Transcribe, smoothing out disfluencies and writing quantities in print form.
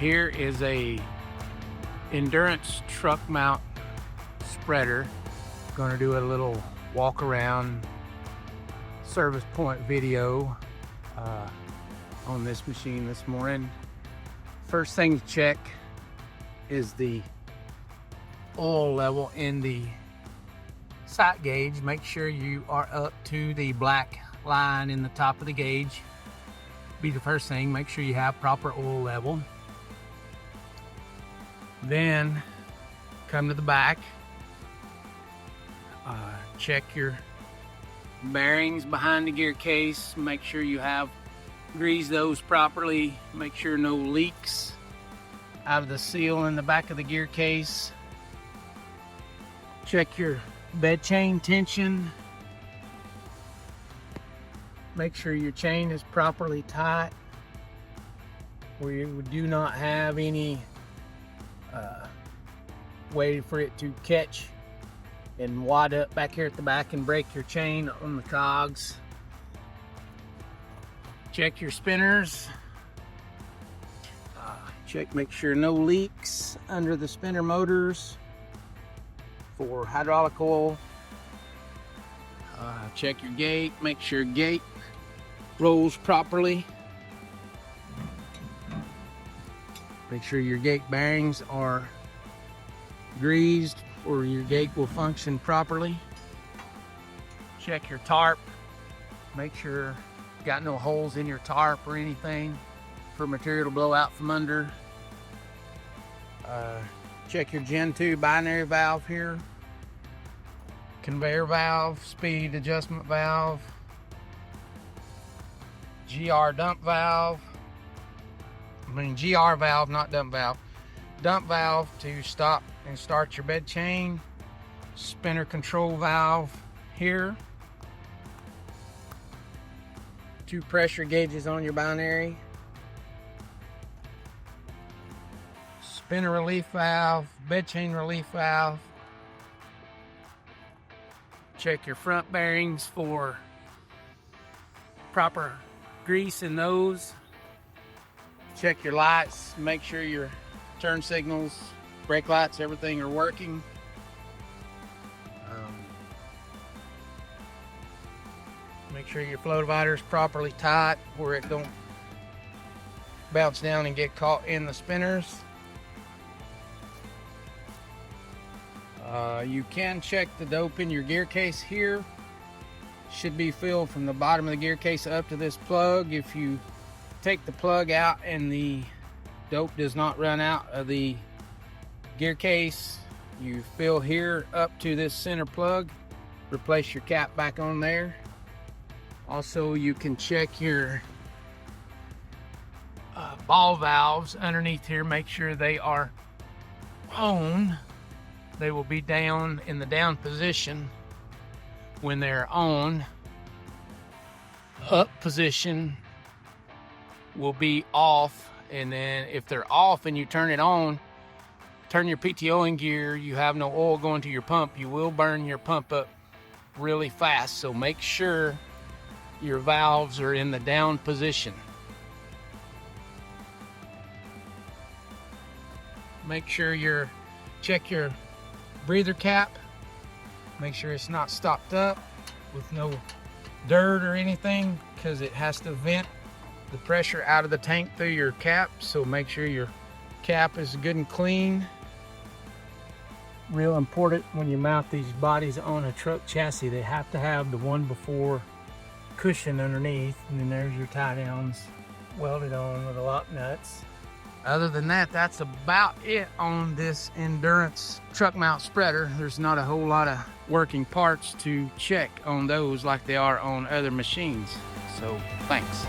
Here is a Endurance truck mount spreader. Gonna do a little walk around service point video on this machine this morning. First thing to check is the oil level in the sight gauge. Make sure you are up to the black line in the top of the gauge. Be the first thing. Make sure you have proper oil level. Then come to the back, check your bearings behind the gear case. Make sure you have greased those properly. Make sure no leaks out of the seal in the back of the gear case. Check your bed chain tension. Make sure your chain is properly tight, where you do not have any way for it to catch and wad up back here at the back and break your chain on the cogs. Check your spinners. Make sure no leaks under the spinner motors for hydraulic oil. Check your gate. Make sure gate rolls properly. Make sure your gate bearings are greased or your gate will function properly. Check your tarp. Make sure you got no holes in your tarp or anything for material to blow out from under. Check your Gen 2 binary valve here. Conveyor valve, speed adjustment valve, GR dump valve. GR valve, not dump valve. Dump valve to stop and start your bed chain. Spinner control valve here. 2 pressure gauges on your binary. Spinner relief valve, bed chain relief valve. Check your front bearings for proper grease in those. Check your lights, make sure your turn signals, brake lights, everything are working. Make sure your flow divider is properly tight where it don't bounce down and get caught in the spinners. You can check the dope in your gear case here. Should be filled from the bottom of the gear case up to this plug. If you take the plug out and the dope does not run out of the gear case, you fill here up to this center plug, replace your cap back on there. Also, you can check your ball valves underneath here. Make sure they are on. They will be down in the down position when they're on. Up position will be off, and then if they're off and you turn it on, turn your PTO in gear, you have no oil going to your pump, you will burn your pump up really fast. So make sure your valves are in the down position. Make sure check your breather cap. Make sure it's not stopped up with no dirt or anything, because it has to vent the pressure out of the tank through your cap. So make sure your cap is good and clean. Real important when you mount these bodies on a truck chassis, they have to have the one before cushion underneath, and then there's your tie downs welded on with the lock nuts. Other than that, that's about it on this Endurance truck mount spreader. There's not a whole lot of working parts to check on those like they are on other machines. So thanks.